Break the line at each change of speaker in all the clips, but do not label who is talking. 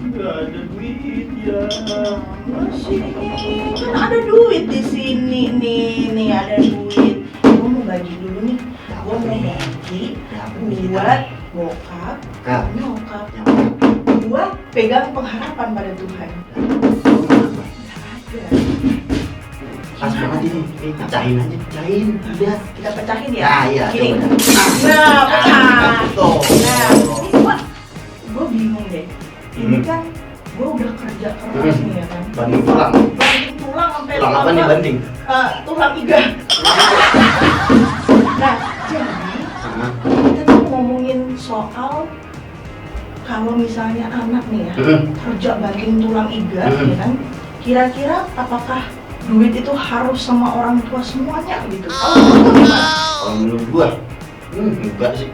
Nggak ada duit ya.
Masih kan ada duit di sini nih ada duit. Gue mau bagi dulu nih. Gue mau bagi buat bokap, nyokap. Gue pegang pengharapan pada Tuhan. Ada.
Pas banget ini, pecahin aja, pecahin. Udah.
Kita pecahin ya?
Nah, iya.
Gini.
Coba.
Nah, pecah.
Tuh.
Nah, ini gue bingung deh. Ini kan gue udah kerja keras nih ya kan.
Banding tulang.
Banding tulang sampai
Tulang apa nih banding?
Tulang iga. Nah, jadi kita tuh ngomongin soal kalau misalnya anak nih ya kerja banding tulang iga, ya kan? Kira-kira apakah duit itu harus sama orang tua semuanya gitu?
Kalau menurut gua, enggak sih.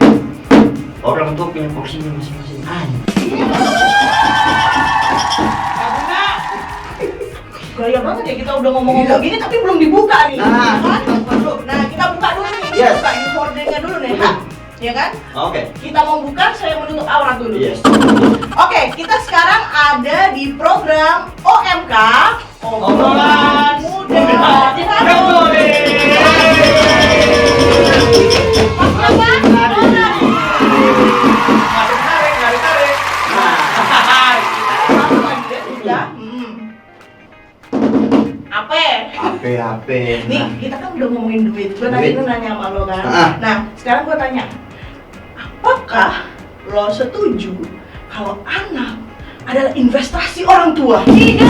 Orang tua punya porsinya masing-masing.
Gaya banget ya kita udah ngomong-ngomong gini tapi belum dibuka nih. Nah, kita buka dulu nih.
Yes.
Buka infordernya dulu nih, ya kan?
Oke.
Kita mau buka, saya menutup aurat dulu.
Yes.
Oke, kita sekarang ada di program OMK, Obrolan Muda
Apa?
Nih, kita kan udah ngomongin duit. Gue tadi tuh nanya sama lo kan. Nah, sekarang gue tanya, apakah lo setuju kalau anak adalah investasi orang tua?
Tidak.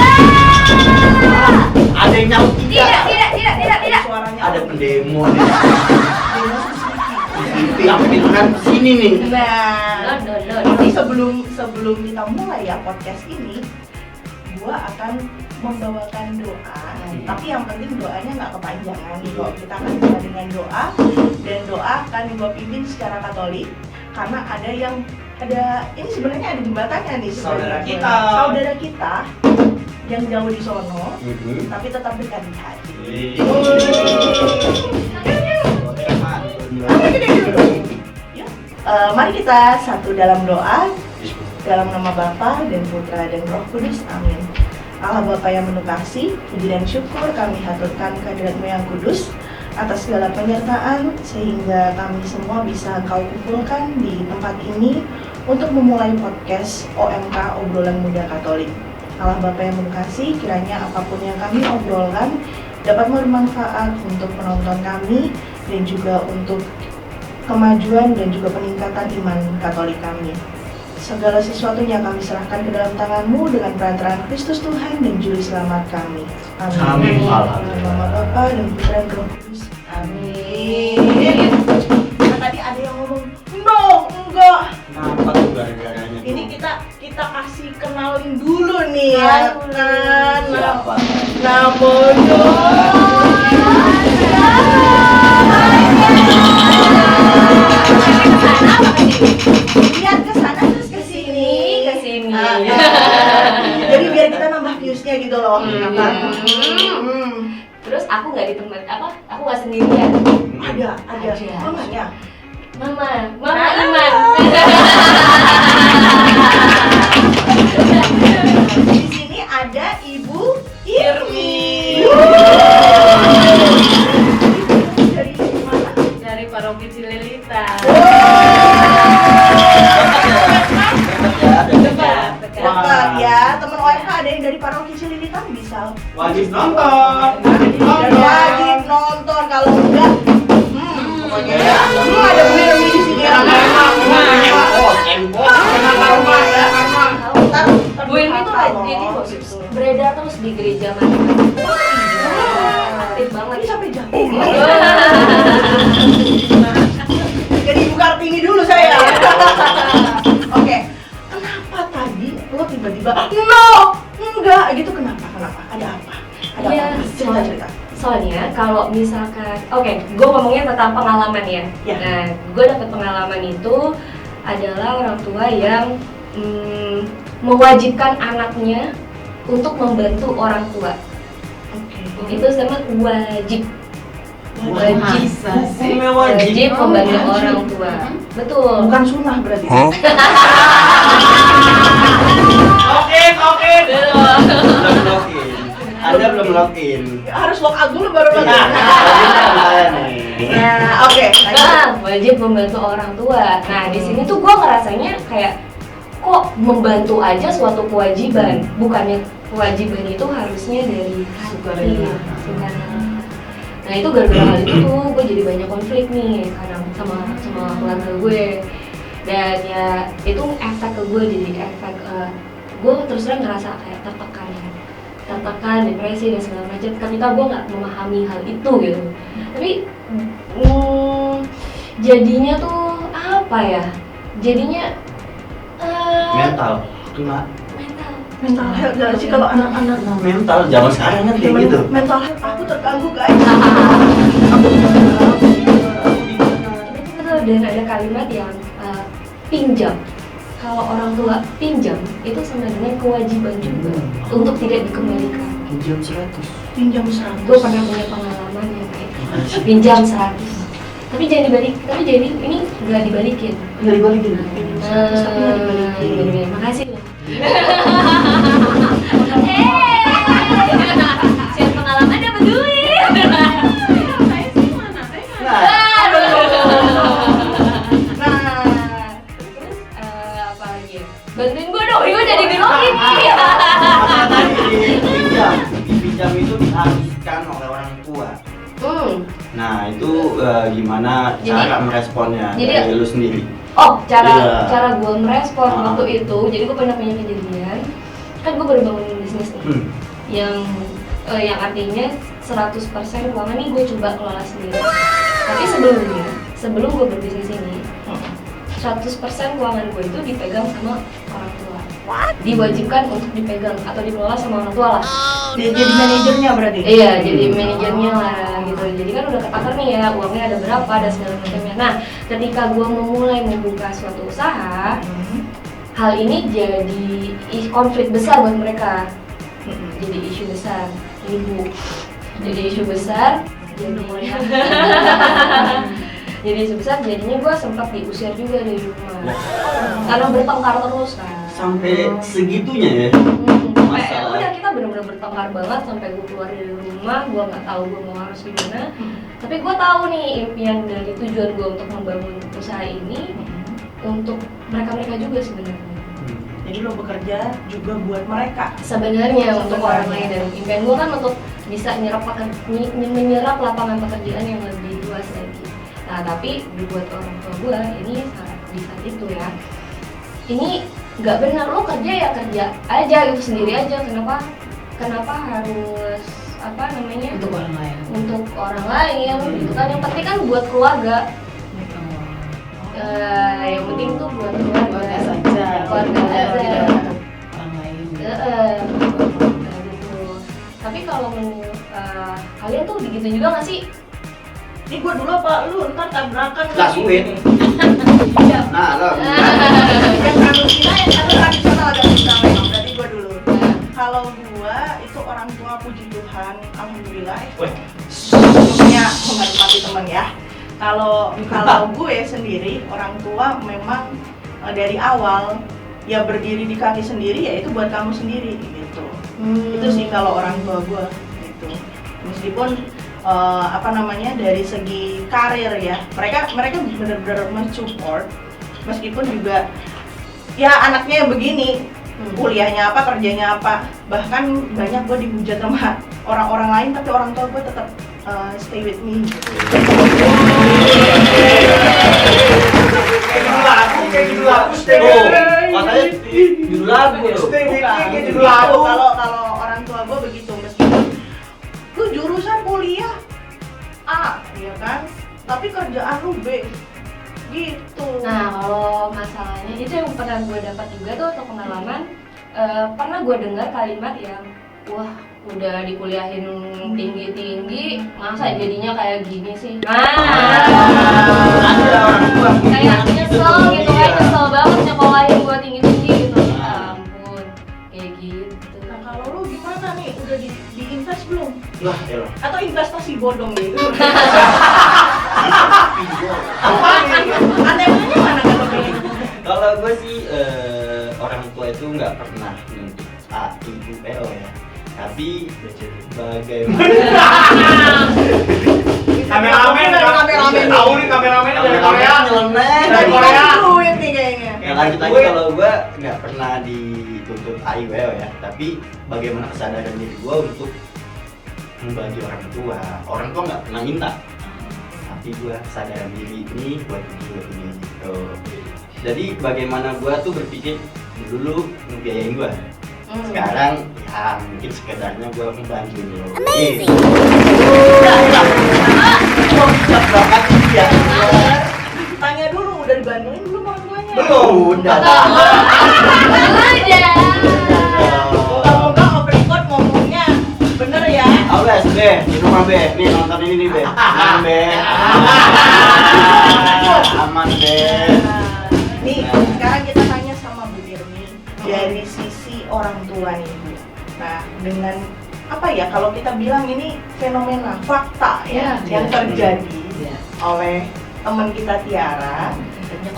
Ada yang nyaut
Tidak.
Suaranya
Ada
apa?
pendemo nih. Tapi apa di depan sini nih?
Nah,
No.
tapi sebelum kita mulai ya podcast ini, gua akan membawakan doa. Tapi yang penting doanya nggak kepanjangan kok. Kita akan mulai dengan doa, dan doa akan gua pimpin secara Katolik karena ada ini sebenarnya ada jembatannya nih,
Saudara
kita yang jauh di sono tapi tetap dekat di hati. Mari kita satu dalam doa. Dalam nama Bapa dan Putra dan Roh Kudus, amin. Allah Bapa yang penuh kasih, puji dan syukur kami haturkan kehadirat-Mu yang kudus atas segala penyertaan sehingga kami semua bisa Engkau kumpulkan di tempat ini untuk memulai podcast OMK Obrolan Muda Katolik. Allah Bapa yang penuh kasih, kiranya apapun yang kami obrolkan dapat bermanfaat untuk penonton kami dan juga untuk kemajuan dan juga peningkatan iman Katolik kami. Segala sesuatunya kami serahkan ke dalam tangan-Mu dengan perantaraan Kristus Tuhan dan Juru Selamat kami.
Amin.
Nama Bapa dan Putra dan Roh Kudus. Amin. Nah, tadi ada yang ngomong, no, enggak.
Kenapa tuh gara-garanya?
Ini kita kasih kenalin dulu nih ya kan.
Siapa?
Namanya lihat ke sana terus ke sini. Jadi biar kita nambah viewsnya gitu loh.
Terus aku nggak ditemen aku nggak sendirian.
Ada.
Ada.
Mamanya.
Mama Iman.
Di sini ada Ibu Irmi. Dari mana?
Dari Paroki Cililita.
Dekat ya, teman OMK ada yang dari Paroki Cililitan bisa.
Wajib nonton.
Wajib nonton, kalau enggak pokoknya ya. Ada Bu Irmi di sini ya.
Bu Irmi tuh ini beredar terus di gereja mana? Aktif banget.
Ini sampai jam. Jadi Ibu Kartini dulu saya. Oke. Kenapa tadi lo tiba-tiba enggak gitu, kenapa? Ada apa?
Iya,
Cerita.
soalnya kalau misalkan, gue ngomongnya tentang pengalaman ya.
Ya.
Nah, gue dapet pengalaman itu adalah orang tua yang mewajibkan anaknya untuk membantu orang tua. Itu sama wajib membantu orang tua. Betul.
Bukan sunnah berarti.
Belum login. Anda belum login.
Harus log out dulu baru login.
Saya nih.
Nah, oke.
Wajib membantu orang tua. Nah, di sini tuh gue ngerasanya kayak kok membantu aja suatu kewajiban, bukannya kewajiban itu harusnya dari hati, sukarela. Nah itu gara-gara hal itu tuh gue jadi banyak konflik nih kadang sama keluarga gue, dan ya itu efek ke gue, jadi efek gue terus terang ngerasa kayak tertekan, depresi dan segala macam ketika gue nggak memahami hal itu gitu. Tapi jadinya tuh apa ya? Jadinya
Mental, cuma
Mental health gak sih kalau anak-anak?
mental zaman sekarang kan kayak gitu.
Mental health aku terganggu guys.
Dan ada kalimat yang pinjam. Kalau orang tua pinjam itu sama dengan kewajiban juga untuk tidak dikembalikan.
Pinjam 100.
Pinjam 100.
Gue pernah punya pengalaman yang kayak pinjam 100. Tapi jangan dibalik, ini nggak dibalikin.
Nggak dibalikin.
Tapi nggak dibalikin.
Makasih loh. Share pengalaman dapat duit.
Saya sih mana? Saya
Nah, terus apa lagi ya? Bantuin gue dong, gue jadi grogi nih.
Pinjam itu dihabiskan oleh orang tua. Nah itu gimana cara meresponnya dari lu sendiri?
Oh, cara gue merespon waktu itu, jadi gue pernah punya kejadian, kan gue baru bangun bisnis nih, yang artinya 100% keuangan nih gue coba kelola sendiri. Tapi sebelum gue berbisnis ini, 100% keuangan gue itu dipegang sama orang tua. Diwajibkan untuk dipegang atau dikelola sama orang tua lah.
Dia jadi manajernya berarti?
Iya, jadi manajernya lah gitu. Jadi kan udah ketakar nih ya, uangnya ada berapa dan segala macamnya. Nah, ketika gue memulai membuka suatu usaha, hal ini jadi konflik besar buat mereka. Jadi isu besar, ibu. Jadi isu besar, jadi isu besar, jadinya gue sempat diusir juga dari rumah. Karena bertengkar terus kan.
Sampai segitunya ya?
Sampai udah kita benar-benar bertengkar banget sampai gue keluar dari rumah, gue nggak tahu gue mau harus gimana. Tapi gue tahu nih impian dari tujuan gue untuk membangun usaha ini untuk mereka juga sebenarnya.
Jadi lo bekerja juga buat mereka?
Sebenarnya untuk orang lain, dan impian gue kan untuk bisa menyerap lapangan pekerjaan yang lebih luas lagi. Nah tapi buat orang tua gue ini di saat itu ya, ini nggak benar, lo kerja ya kerja aja gitu sendiri aja, kenapa harus apa namanya
untuk orang lain
gitu kan, yang penting kan buat keluarga. Yang penting tuh buat keluarga
saja,
keluarga aja,
orang lain
gitu. Tapi kalau menurut kalian tuh begitu juga nggak sih?
Ini gua dulu apa lu? Ntar tabrakan
Lah sulit. Nah lo
yang tradisional agak susah memang, berarti gua dulu. Kalau gua itu orang tua, puji Tuhan, alhamdulillah punya menghormati teman ya. Kalau gue sendiri, orang tua memang dari awal ya berdiri di kaki sendiri, ya itu buat kamu sendiri gitu. Itu sih kalau orang tua gue gitu. Meskipun dari segi karir ya, mereka benar-benar mensupport, meskipun juga ya anaknya begini, kuliahnya apa, kerjanya apa. Bahkan banyak gue dihujat sama orang-orang lain, tapi orang tua gue tetap stay with me gitu.
kayak judul lagu stay with me. Katanya judul lagu loh.
Stay with me kayak judul lagu. Kalau orang tua gue begitu, meskipun lu jurusan kuliah A, ya kan? Tapi kerjaan lu B. Gitu.
Nah, kalau masalahnya itu yang pernah gue dapat juga tuh atau pengalaman, pernah gue dengar kalimat yang wah udah dikuliahin tinggi-tinggi, masa jadinya kayak gini sih?
Ada orang tua
Kayak nyesel gitu, kayak nyesel banget nyekolahin gue tinggi-tinggi gitu. Ya ampun, kayak gitu.
Nah, kalau lu gimana nih? Udah diinvest belum?
Wah, elah.
Atau investasi bodong gitu? Anehnya mana kalau pilih?
Kalau gue sih orang tua itu nggak pernah nuntut A-I-U-E-O ya. Tapi bagaimana?
Kameramen tahu nih, kameramen dari Korea.
Dari
Korea.
Duit nih kayaknya.
Ya lanjut lagi, kalau gue nggak pernah dituntut A-I-U-E-O ya. Tapi bagaimana kesadaran diri gue untuk membagi orang tua. Orang tua nggak pernah minta. Tapi gue kesadaran diri ini buat ini gitu. Jadi bagaimana gue tuh berpikir dulu ngebiayain gue. Sekarang ya mungkin sekedarnya gue membantu dulu. Amazing.
Tanya dulu, udah dibantuin belum orang tuanya?
Belum, udah.
Moga-moga open record ngomongnya bener ya.
Awas Be, di rumah Be, nih nonton ini nih Be. Aman Be. Aman Be.
Nih, sekarang kita tanya sama Bu Irmi dari sisi orang tua nih Bu. Nah, dengan apa ya, kalau kita bilang ini fenomena fakta ya, yang terjadi oleh teman kita Tiara,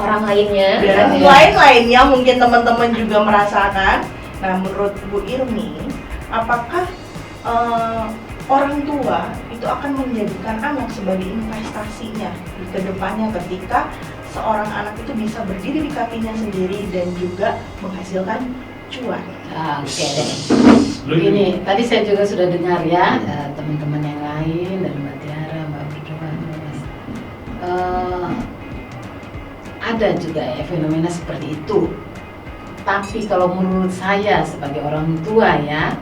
orang lainnya
dan lain-lainnya mungkin teman-teman juga merasakan. Nah, menurut Bu Irmi, apakah orang tua itu akan menjadikan anak sebagai investasinya di kedepannya ketika seorang anak itu bisa berdiri di kakinya sendiri dan juga menghasilkan cuan?
Oke deh. Begini, tadi saya juga sudah dengar ya teman-teman yang lain dari Mbak Tiara, Mbak Putra, Mas. Ada juga ya fenomena seperti itu. Tapi kalau menurut saya sebagai orang tua ya,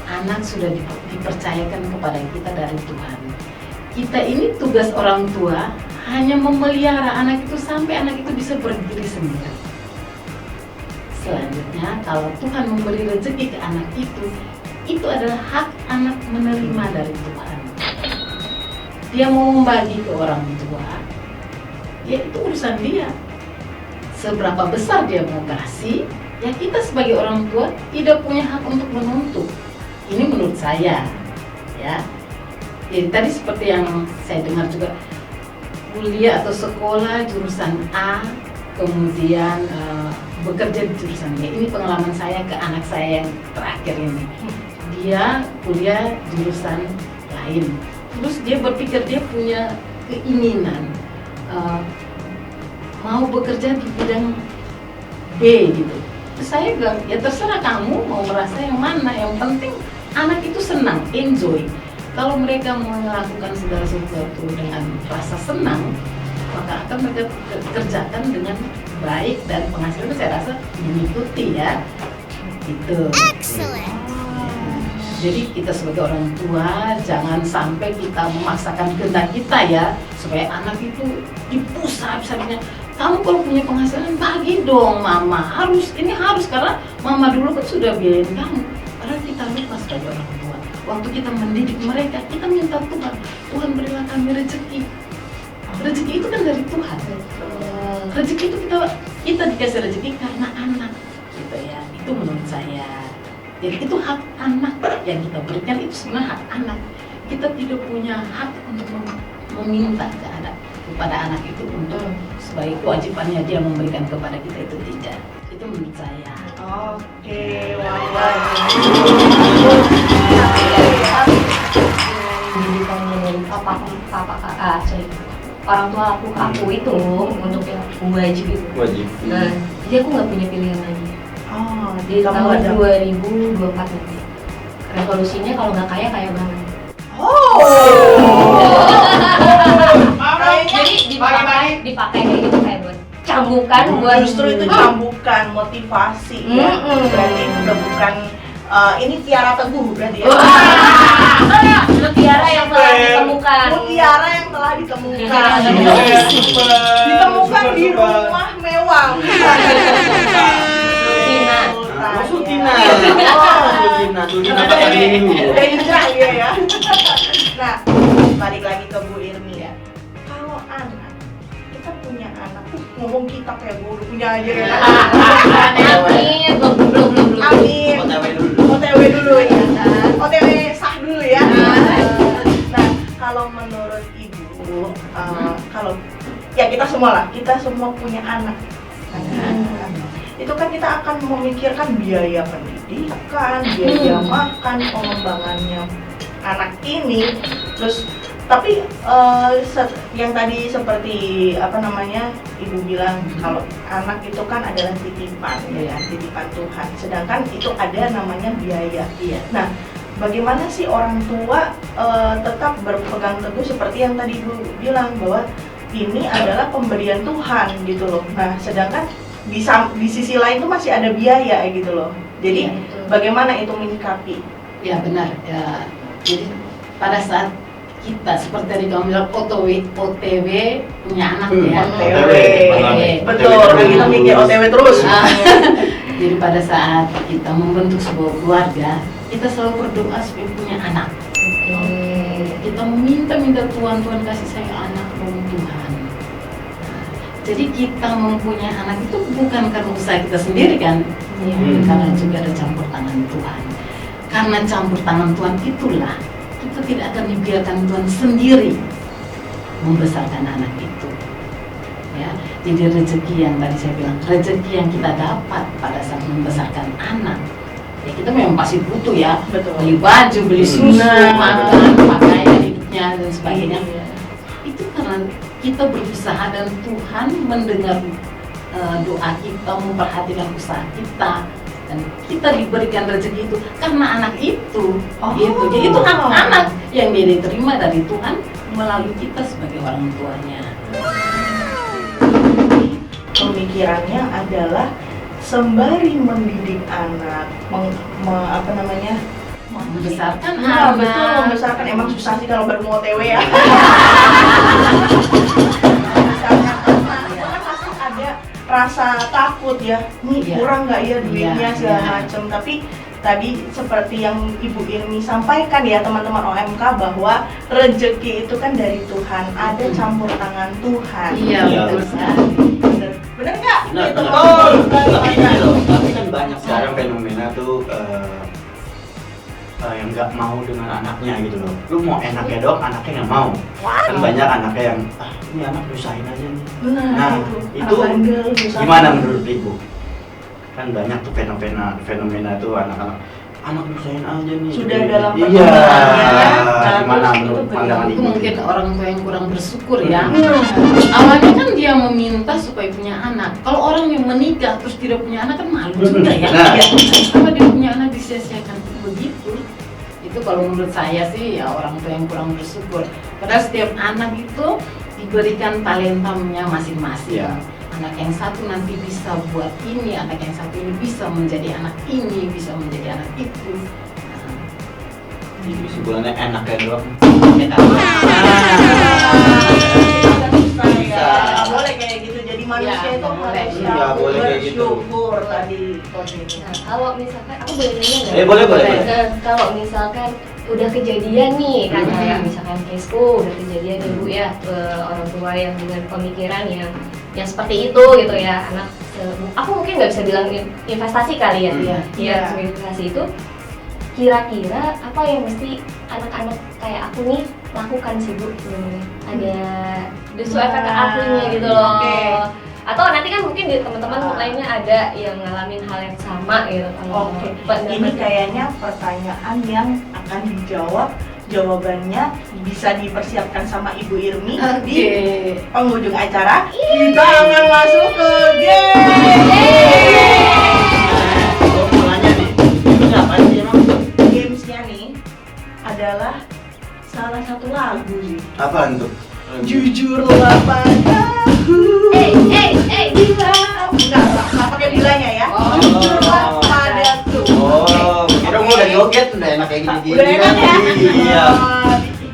anak sudah dipercayakan kepada kita dari Tuhan. Kita ini tugas orang tua hanya memelihara anak itu sampai anak itu bisa berdiri sendiri. Selanjutnya, kalau Tuhan memberi rezeki ke anak itu adalah hak anak menerima dari Tuhan. Dia mau membagi ke orang tua, ya itu urusan dia. Seberapa besar dia mau kasih, ya kita sebagai orang tua tidak punya hak untuk menuntut. Ini menurut saya, ya. Jadi tadi seperti yang saya dengar juga, kuliah atau sekolah jurusan A, kemudian bekerja di jurusan B. Ini pengalaman saya ke anak saya yang terakhir ini. Dia kuliah jurusan lain, terus dia berpikir dia punya keinginan mau bekerja di bidang B gitu. Terus saya bilang, ya terserah kamu mau merasa yang mana, yang penting anak itu senang, enjoy. Kalau mereka melakukan segala sesuatu dengan rasa senang, maka akan mereka kerjakan dengan baik dan penghasilan saya rasa mengikuti ya. Gitu. Jadi kita sebagai orang tua jangan sampai kita memaksakan kehendak kita ya, supaya anak itu dipusat misalnya. Kamu kalau punya penghasilan bagi dong mama, harus karena mama dulu kan sudah biayain kamu. Padahal kita lupa sebagai orang tua, waktu kita mendidik mereka, kita minta Tuhan berilah kami rezeki. Rezeki itu kan dari Tuhan. Rezeki itu kita dikasih rezeki karena anak, gitu ya. Itu menurut saya. Jadi itu hak anak yang kita berikan, itu sebenarnya hak anak. Kita tidak punya hak untuk meminta kepada anak itu untuk sebagai kewajibannya dia memberikan kepada kita, itu tidak. Itu menurut saya.
Oke,
pendidikannya dari orang tua aku itu untuk yang wajib itu. Nah, jadi aku nggak punya pilihan lagi. Di tahun 2024 nanti revolusinya kalau nggak kaya banget. Jadi dipakai kayak gitu, kayak buat cambukan, buat
justru itu cambukan motivasi ya. Berarti udah bukan ini Tiara Teguh berarti ya.
mutiara yang telah ditemukan.
Mutiara yang telah ditemukan. Ditemukan di rumah mewah.
Tina. Tina
Udah hijrah dia ya. Nah, balik lagi ke Bu Irmi ya. Kalau anak, kita punya anak, ngomong kita kayak guru punya aja ya.
Amin, belum.
Amin. OTW dulu ya. OTW sah dulu ya. Nah, kalau menurut Ibu, kalau ya kita semua punya anak. Jadi itu kan kita akan memikirkan biaya pendidikan, biaya makan, pengembangannya anak ini. Terus tapi yang tadi seperti ibu bilang kalau anak itu kan adalah titipan, ya, titipan Tuhan. Sedangkan itu ada namanya biaya.
Iya.
Nah, bagaimana sih orang tua tetap berpegang teguh seperti yang tadi ibu bilang bahwa ini adalah pemberian Tuhan gitu loh. Nah, sedangkan di sisi lain tuh masih ada biaya gitu loh. Jadi bagaimana itu menyikapi?
Ya benar. Ya, jadi pada saat kita seperti tadi kamu bilang OTW punya anak ya.
OTW.
Betul,
Kan kita mikir OTW terus.
Jadi pada saat kita membentuk sebuah keluarga, kita selalu berdoa supaya punya anak. Kita meminta Tuhan kasih saya anak dong Tuhan. Jadi kita mempunyai anak itu bukan karena usaha kita sendiri kan, karena juga ada campur tangan Tuhan. Karena campur tangan Tuhan itulah kita tidak akan dibiarkan Tuhan sendiri membesarkan anak itu. Ya, jadi rezeki yang tadi saya bilang, rezeki yang kita dapat pada saat membesarkan anak, ya kita memang pasti butuh ya, beli baju, beli susu, makan, pakaian hidupnya dan sebagainya. Itu karena kita berusaha dan Tuhan mendengar doa kita, memperhatikan usaha kita, dan kita diberikan rezeki itu karena anak itu. Gitu. Jadi itu anak yang dia diterima dari Tuhan melalui kita sebagai orang tuanya.
Pemikirannya adalah sembari mendidik anak,
membesarkan
Nah,
anak.
betul, membesarkan. Emang susah sih kalau baru mau OTW ya. Membesarkan anak, itu kan pasti ada rasa takut ya. Nih
Iya.
kurang nggak ya duitnya
Iya,
segala
iya.
macem. Tapi tadi seperti yang Ibu Irmi sampaikan ya teman-teman OMK bahwa rezeki itu kan dari Tuhan. Ada campur tangan Tuhan.
Iya, betul sekali.
Bener nggak?
Benar,
Gitu.
benar. Tapi gini loh, tapi kan banyak sekarang fenomena tuh yang nggak mau dengan anaknya gitu loh. Lu mau enaknya doang, anaknya nggak mau. Kan banyak anaknya yang ini anak nyusahin aja nih. Nah, itu gimana menurut ibu? Kan banyak tuh fenomena tuh anak-anak nyusahin aja nih.
Sudah dalam
iya.
perkembangannya.
Gimana
Terus
menurut pandangan
itu
ibu?
mungkin orang tua yang kurang bersyukur ya. Awalnya kan dia meminta supaya punya anak. Kalau orang yang menikah terus tidak punya anak kan malu juga ya.
Nah.
Kenapa dia punya anak disia-siakan begitu? Itu kalau menurut saya sih ya orang tua yang kurang bersyukur. Padahal setiap anak itu diberikan talentanya masing-masing.
Iya.
Anak yang satu nanti bisa buat ini, anak yang satu ini bisa menjadi anak ini, bisa menjadi anak itu.
Jadi kesimpulannya enaknya doang.
Nggak boleh kayak gitu. Jadi manusia
Ya,
itu
nggak boleh.
harus
Iya, boleh kayak gitu.
bersyukur tadi.
Nah, kalau misalkan aku boleh nanya nggak?
Boleh.
Nah, kalau misalkan udah kejadian nih, kan kayak misalkan caseku udah kejadian ibu ya, orang tua yang dengan pemikiran yang seperti itu gitu ya, anak aku mungkin nggak bisa bilang investasi kali ya,
Iya.
investasi itu kira-kira apa yang mesti anak-anak kayak aku nih lakukan sih Bu sebenarnya? Ada justru efek ke akunya gitu loh.
Oke.
Atau nanti kan mungkin di teman-teman lainnya ada yang ngalamin hal yang sama gitu.
Oke. Ini kayaknya pertanyaan yang akan dijawab. Jawabannya bisa dipersiapkan sama Ibu Irmi di penghujung acara. Kita akan masuk ke game.
Kalau mau nanya nih, ini apa sih emang?
Gamesnya nih adalah salah satu lagu sih.
Apaan tuh?
Jujurlah padaku. Bila. Enggak pakai bilanya ya. Jujurlah padaku.
Kira mau udah joget, udah enak kayak gini.
Udah enak ya.
Iya.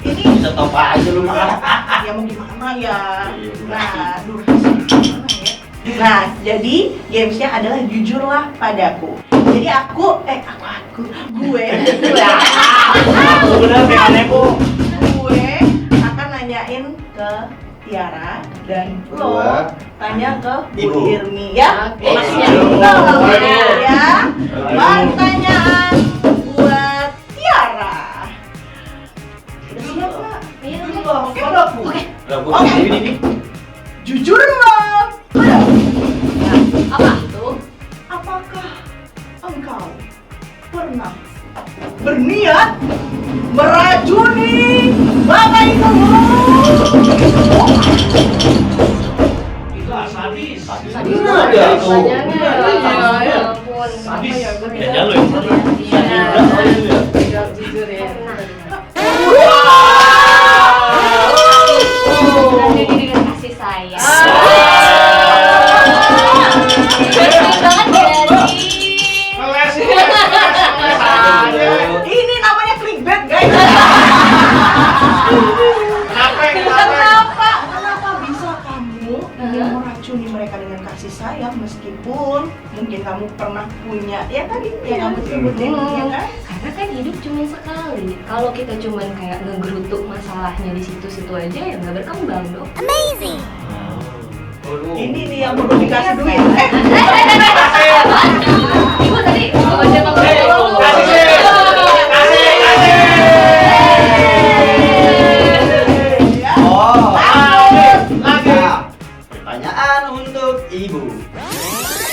Ini
Bisa top aja lu mah.
ya mau gimana ya.
Iya,
Nah, durasi gimana ya? Nah, jadi gamesnya adalah jujurlah padaku. Jadi gue
Bener pengennya bu.
gue akan nanyain ke Tiara dan lo
Gua
tanya ke
Ibu.
Bu Irmi ya.
Oke.
Maksudnya
Ibu.
lo
Ibu.
ya. Pertanyaan buat Tiara. Udah siap Pak?
Iya,
Jujurlah padaku.
Oke. Ini.
Jujurlah padaku.
apa itu?
meracuni Bapak Ibu.
Itu sadis.
Bener ya tuh.
Ya ampun.
Sadis.
Ya,
Jalo ya.
Jawab jujur ya.
Jadi dengan kasih sayang. Betul banget jadi.
Ngeles.
Ini namanya clickbait, guys. Kenapa bisa kamu ingin meracuni mereka dengan kasih sayang meskipun mungkin kamu pernah punya ya tadi yang kamu sebutin ya kan?
Karena kan hidup cuma sekali. Kalau kita cuma kayak ngegerutuk masalahnya di situ-situ aja ya nggak berkembang dong.
Ini nih yang perlu dikasih duit.
Ibu tadi baca
Oh,
Lagi.
pertanyaan untuk ibu.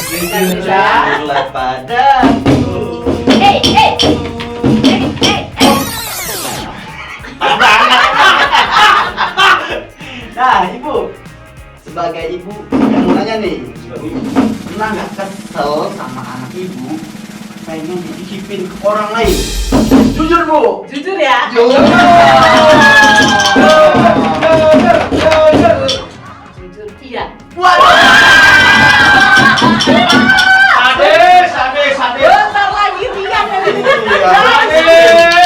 Jujurlah.
Jujurlah padaku. Nah, ibu, sebagai ibu yang mau nanya nih, ibu pernah nggak kesel sama anak ibu pengen dititipin ke orang lain? Jujur bu.
Jujur ya.
Jujur.
Jujur iya.
Sadis.
Bentar lagi Rian yang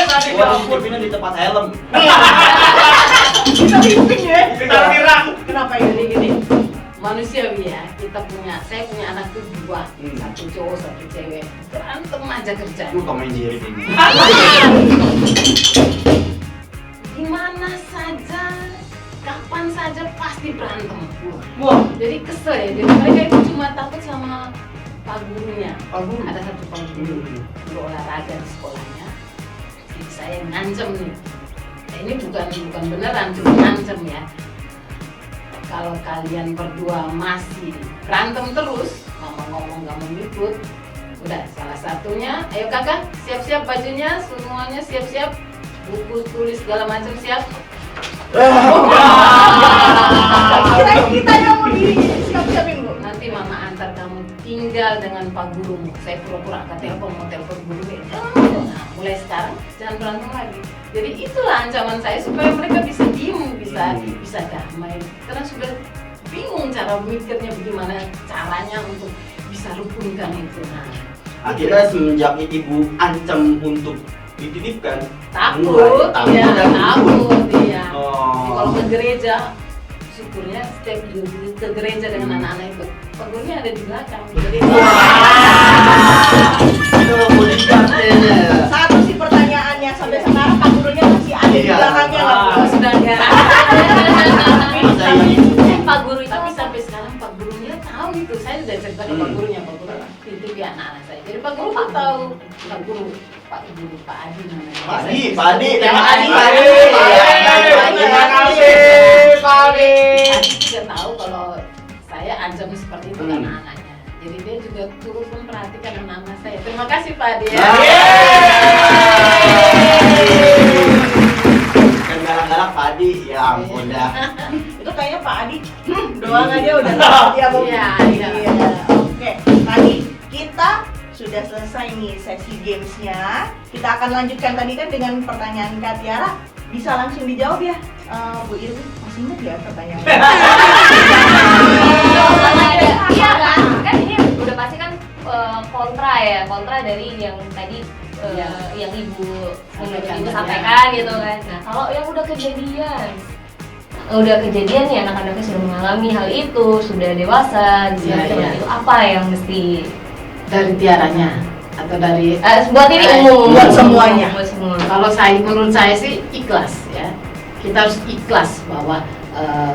Sadis.
Wah, dititipinnya di tempat helm.
kita pimpin ya.
Kita tirang.
Kenapa ini gini?
Manusiawi ya, saya punya anak tuh dua, satu cowok satu cewek, berantem aja kerja.
Lu Tom and Jerry ini.
Gimana saja, kapan saja pasti berantem.
Wah,
Jadi kesel ya, jadi mereka itu cuma takut sama pak gurunya.
Pak Guru.
Ada satu pak guru olahraga di sekolahnya, jadi saya ngancem nih. Nah, ini bukan beneran, cuma ngancem ya. Kalau kalian berdua masih berantem terus, mama ngomong gak mau ikut, udah salah satunya, ayo kakak siap-siap bajunya, semuanya siap-siap, buku tulis segala macam siap.
Kita yang mau siap-siapin bu.
Nanti mama antar kamu tinggal dengan pak gurumu. Saya pura-pura angkat telepon, mau telepon guru. Nah, mulai sekarang jangan berantem lagi. Jadi itulah ancaman saya supaya mereka bisa diem, bisa damai. Karena sudah bingung cara mikirnya bagaimana caranya untuk bisa rukunkan itu. Nah,
akhirnya semenjak ibu ancam untuk dititipkan,
takut,
mulai
ya
dan
takut, iya.
Oh.
Jadi kalau ke gereja, syukurnya setiap ke gereja dengan anak-anak itu, pak gurunya ada di belakang. Jadi
Itu boleh kayaknya.
Satu sih pertanyaannya sampai sekarang pak gurunya masih ada di
Iya.
belakangnya nggak bu?
oh, sudah ya.
Pak guru itu
Tapi sampai sekarang pak gurunya tahu itu. Saya sudah cerita ke pak gurunya, pak guru titip ya anak-anak saya. Jadi pak guru tuh tahu, pak guru Pak Adi namanya.
Pak Adi, terima
Pak
kasih
Adi.
Pak Adi.
Terima kasih, Pak Adi.
Pak Adi juga tahu kalau saya ancam seperti itu kan anak-anaknya. Jadi dia juga turut memperhatikan anak-anak saya. Terima kasih Pak Adi. Ya.
Kan galak-galak Pak Adi, ya ampun dah.
Itu kayaknya Pak Adi doang aja udah dia mau.
Iya, iya.
Oke, tadi kita sudah selesai nih sesi gamesnya. Kita akan lanjutkan tadi kan dengan pertanyaan Kak Tiara. Bisa langsung dijawab ya, Bu Irwi. Masih ingat ya pertanyaannya?
Iya kan ini udah pasti kan kontra dari yang tadi yang ibu sampaikan gitu kan. Nah kalau yang udah kejadian nih anak-anaknya sudah mengalami hal itu, sudah dewasa, itu apa yang mesti
Dari Tiaranya atau dari
buat ini umum
buat semuanya.
buat semua.
kalau menurut saya sih ikhlas ya. Kita harus ikhlas bahwa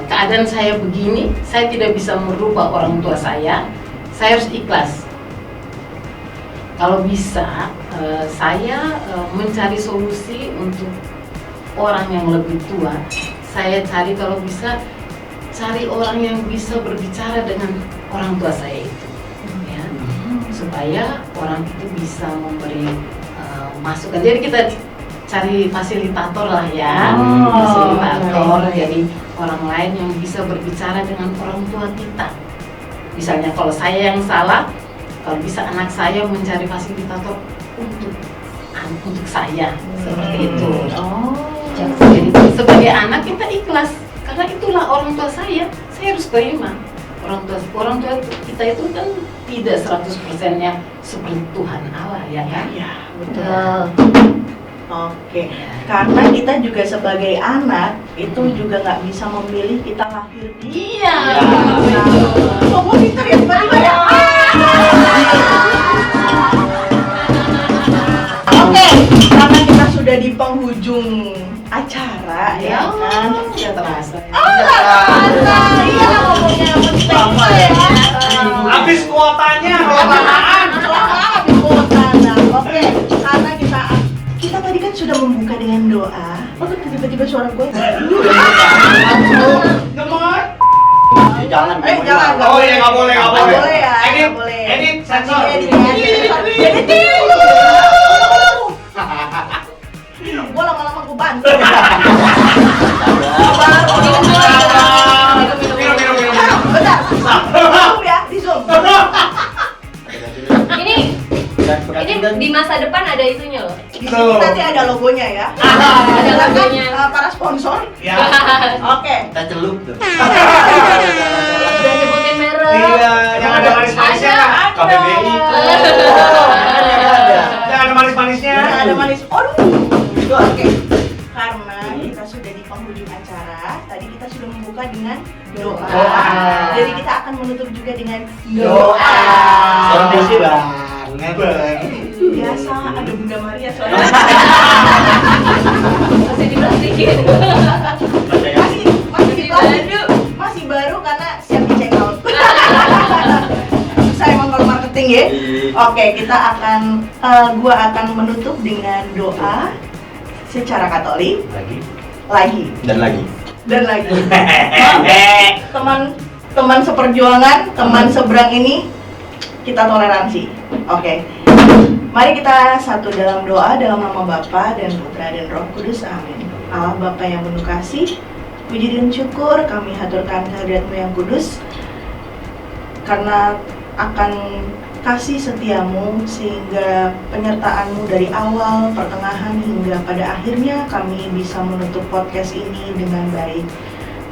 keadaan saya begini, saya tidak bisa merubah orang tua saya harus ikhlas. Kalau bisa, saya mencari solusi untuk orang yang lebih tua. Saya cari kalau bisa, cari orang yang bisa berbicara dengan orang tua saya itu, ya, supaya orang itu bisa memberi masukan. Jadi kita cari fasilitator lah ya,
Oh,
fasilitator.
baik.
Jadi orang lain yang bisa berbicara dengan orang tua kita. Misalnya kalau saya yang salah, kalau bisa anak saya mencari fasilitator untuk saya, seperti itu.
Oh.
Jadi sebagai anak kita ikhlas, karena itulah orang tua saya harus terima. Orang tua kita itu kan tidak 100%-nya seperti Tuhan Allah, ya kan?
Ya, betul. Oke, karena kita juga sebagai anak itu juga nggak bisa memilih kita lahir di.
Iya.
Kamu pintar ya tiba-tiba ya. Oke, karena kita sudah di penghujung acara ya kan.
Tidak terasa.
Iya ngomongnya apa ya.
Habis kuotanya kelamaan.
Kelamaan di kota. Nah, oke, karena kita tadi kan sudah membuka dengan doa. Oh, tiba-tiba suara gue.
Gemoy.
Jangan.
Jangan.
Oh ya nggak boleh.
Nggak boleh ya.
Edit,
Nggak boleh.
edit, sensor.
Gue lama-lama gue bantu.
Minum.
Bentar. Zoom ya, di zoom.
Ini di masa depan ada itunya loh.
Di sini nanti ada logonya ya.
Ada logonya.
Para sponsor.
Ya.
Oke.
Kita celup tuh.
Udah nyebutin merek.
Iya, yang ada manis-manisnya.
KBBI.
Yang ada manis-manisnya.
Ada manis. Oke. Karena kita sudah di penghujung acara, tadi kita sudah membuka dengan doa. Jadi kita akan menutup juga dengan doa.
Orang puisi banget.
Biasa ada Bunda Maria soalnya.
Masih diplastikin.
Masih baru karena siap di check out. Saya emang kalau marketing ya. Oke, gua akan menutup dengan doa secara Katolik lagi.
Dan lagi.
Teman seperjuangan, teman seberang ini kita toleransi. Oke. Mari kita satu dalam doa dalam nama Bapa dan Putra dan Roh Kudus. Amin. Allah Bapa yang penuh kasih, puji dan syukur kami haturkan kehadirat-Mu yang kudus karena akan kasih setiamu sehingga penyertaan-Mu dari awal, pertengahan hingga pada akhirnya kami bisa menutup podcast ini dengan baik.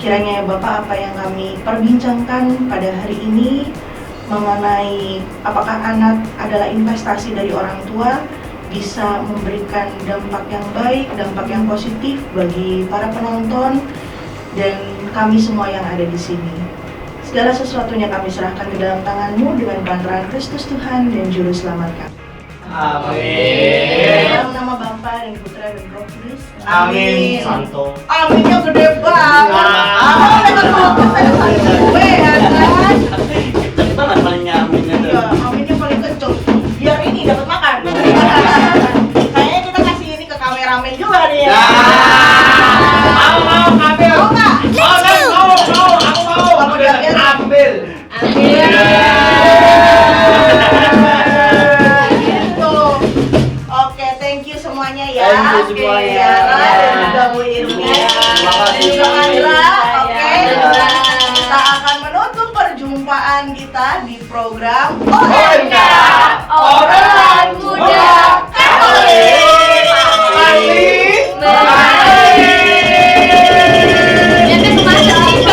Kiranya ya Bapak, apa yang kami perbincangkan pada hari ini mengenai apakah anak adalah investasi dari orang tua bisa memberikan dampak yang baik, dampak yang positif bagi para penonton dan kami semua yang ada di sini. Segala sesuatunya kami serahkan ke dalam tangan-Mu dengan perantaraan Kristus Tuhan dan Juru Selamat kami.
Amin.
Dalam nama Bapa dan Putra dan Roh Kudus.
Amin.
Santo.
Aminnya gede banget. Gue ya kan.
Kita nggak paling nyaminnya tuh.
Iya, aminnya paling kenceng. Biar ini dapat makan. Kayaknya kita kasih ini ke kameramen juga nih ya.
Mau ambil.
Mau nggak?
Mau. Aku mau.
Kamu diambil.
Ambil.
Gitu. Oke, thank you semuanya ya.
Thank you semuanya.
Tiara dan juga Bu Irmi.
Terima
Dan
kasih.
juga Andra. Oke.
Ya.
Kita akan menutup perjumpaan kita di program
OMK.
Obrolan Muda Katolik.
Pasti.
Jangan kemana sih?